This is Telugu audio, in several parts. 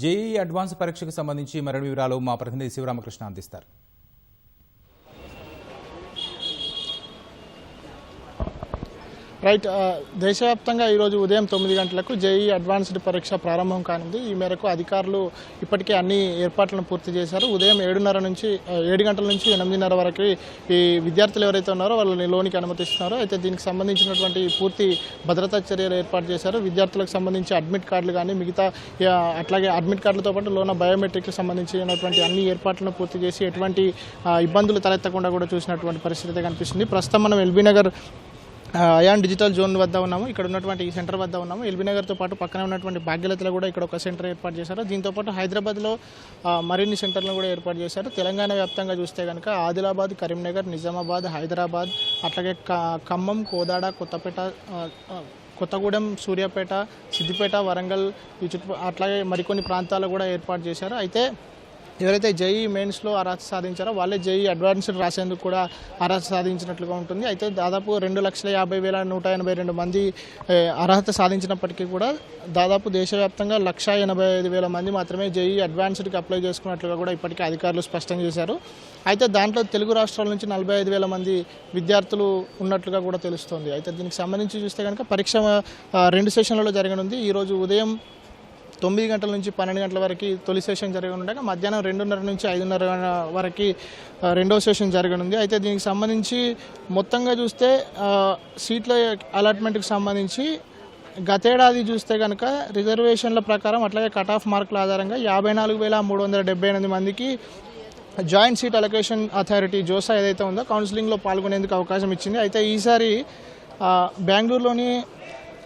జేఈఈ అడ్వాన్స్ పరీక్షకు సంబంధించి మరిన్ని వివరాలు మా ప్రతినిధి శివరామకృష్ణ అందిస్తారు. రైట్, దేశవ్యాప్తంగా ఈరోజు ఉదయం 9 గంటలకు జేఈఈ అడ్వాన్స్డ్ పరీక్ష ప్రారంభం కానుంది. ఈ మేరకు అధికారులు ఇప్పటికే అన్ని ఏర్పాట్లను పూర్తి చేశారు. ఉదయం 7 గంటల నుంచి 8:30 వరకు ఈ విద్యార్థులు ఎవరైతే ఉన్నారో వాళ్ళని లోనికి అనుమతిస్తున్నారు. అయితే దీనికి సంబంధించినటువంటి పూర్తి భద్రతా చర్యలు ఏర్పాటు చేశారు. విద్యార్థులకు సంబంధించి అడ్మిట్ కార్డులు కానీ మిగతా అట్లాగే అడ్మిట్ కార్డులతో పాటు లోన బయోమెట్రిక్కి సంబంధించినటువంటి అన్ని ఏర్పాట్లను పూర్తి చేసి ఎటువంటి ఇబ్బందులు తలెత్తకుండా కూడా చూసినటువంటి పరిస్థితి కనిపిస్తుంది. ప్రస్తుతం మనం LB Nagar Ayan digital zone వద్ద ఉన్నాము. ఇక్కడ ఉన్నటువంటి ఈ సెంటర్ వద్ద ఉన్నాము. ఎల్బీ నగర్తో పాటు పక్కనే ఉన్నటువంటి భాగ్యలతలో కూడా ఇక్కడ ఒక సెంటర్ ఏర్పాటు చేశారు. దీంతోపాటు హైదరాబాద్లో మరిన్ని సెంటర్లను కూడా ఏర్పాటు చేశారు. తెలంగాణ వ్యాప్తంగా చూస్తే కనుక ఆదిలాబాద్, కరీంనగర్, నిజామాబాద్, హైదరాబాద్, అట్లాగే ఖమ్మం, కోదాడ, కొత్తగూడెం, సూర్యాపేట, సిద్దిపేట, వరంగల్ ఈ అట్లాగే మరికొన్ని ప్రాంతాలు కూడా ఏర్పాటు చేశారు. అయితే ఎవరైతే జేఈఈ మెయిన్స్లో అర్హత సాధించారో వాళ్ళే జేఈఈ అడ్వాన్స్డ్ రాసేందుకు కూడా అర్హత సాధించినట్లుగా ఉంటుంది. అయితే దాదాపు 2,50,182 మంది అర్హత సాధించినప్పటికీ కూడా దాదాపు దేశవ్యాప్తంగా 1,85,000 మంది మాత్రమే జేఈఈ అడ్వాన్స్డ్కి అప్లై చేసుకున్నట్లుగా కూడా ఇప్పటికే అధికారులు స్పష్టం చేశారు. అయితే దాంట్లో తెలుగు రాష్ట్రాల నుంచి 45,000 మంది విద్యార్థులు ఉన్నట్లుగా కూడా తెలుస్తోంది. అయితే దీనికి సంబంధించి చూస్తే కనుక పరీక్ష 2 సెషన్లలో జరగనుంది. ఈరోజు ఉదయం 9 గంటల నుంచి 12 గంటల వరకు తొలి సెషన్ జరగనుండగా మధ్యాహ్నం 2:30 నుంచి 5:30 వరకు రెండో సెషన్ జరగనుంది. అయితే దీనికి సంబంధించి మొత్తంగా చూస్తే సీట్ల అలాట్మెంట్కి సంబంధించి గతేడాది చూస్తే కనుక రిజర్వేషన్ల ప్రకారం అట్లాగే కట్ ఆఫ్ మార్కుల ఆధారంగా 54,378 మందికి joint seat allocation authority JoSAA ఏదైతే ఉందో కౌన్సిలింగ్లో పాల్గొనేందుకు అవకాశం ఇచ్చింది. అయితే ఈసారి బెంగళూరులోని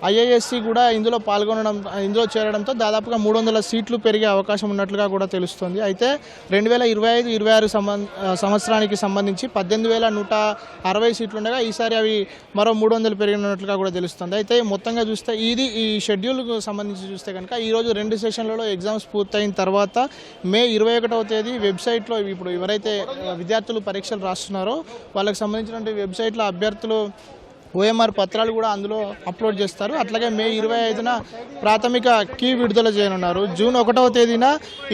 ఐఐఎస్సి కూడా ఇందులో చేరడంతో దాదాపుగా 300 సీట్లు పెరిగే అవకాశం ఉన్నట్లుగా కూడా తెలుస్తుంది. అయితే 2025-26 సంవత్సరానికి సంబంధించి 18,160 సీట్లు ఉండగా ఈసారి అవి మరో 300 పెరిగినట్లుగా కూడా తెలుస్తుంది. అయితే మొత్తంగా చూస్తే ఈ షెడ్యూల్కు సంబంధించి చూస్తే కనుక ఈరోజు 2 సెషన్లలో ఎగ్జామ్స్ పూర్తయిన తర్వాత మే 21వ తేదీ వెబ్సైట్లో ఇప్పుడు ఎవరైతే విద్యార్థులు పరీక్షలు రాస్తున్నారో వాళ్ళకి సంబంధించినటువంటి వెబ్సైట్లో అభ్యర్థులు ఓఎంఆర్ పత్రాలు కూడా అందులో అప్లోడ్ చేస్తారు. అట్లాగే మే 25న ప్రాథమిక కీ విడుదల చేయనున్నారు. జూన్ 1వ తేదీన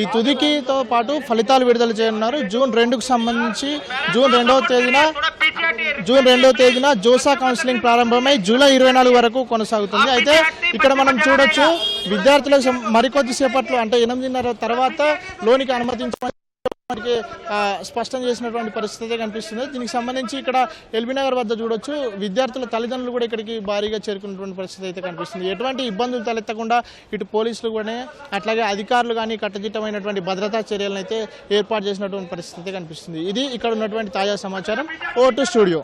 ఈ తుదికీతో పాటు ఫలితాలు విడుదల చేయనున్నారు. జూన్ 2కు సంబంధించి జూన్ 2వ తేదీన జోసా కౌన్సిలింగ్ ప్రారంభమై జూలై 24 వరకు కొనసాగుతుంది. అయితే ఇక్కడ మనం చూడొచ్చు విద్యార్థులకు మరికొద్ది సేపట్లో అంటే 8:30 తర్వాత లోనికి అనుమతించమని స్పష్టం చేసినటువంటి పరిస్థితి కనిపిస్తుంది. దీనికి సంబంధించి ఇక్కడ ఎల్బీ నగర్ వద్ద చూడొచ్చు విద్యార్థుల తల్లిదండ్రులు కూడా ఇక్కడికి భారీగా చేరుకున్నటువంటి పరిస్థితి అయితే కనిపిస్తుంది. ఎటువంటి ఇబ్బందులు తలెత్తకుండా ఇటు పోలీసులు కూడా అట్లాగే అధికారులు కానీ కట్టుదిట్టమైనటువంటి భద్రతా చర్యలను అయితే ఏర్పాటు చేసినటువంటి పరిస్థితి కనిపిస్తుంది. ఇది ఇక్కడ ఉన్నటువంటి తాజా సమాచారం. ఓ టు స్టూడియో.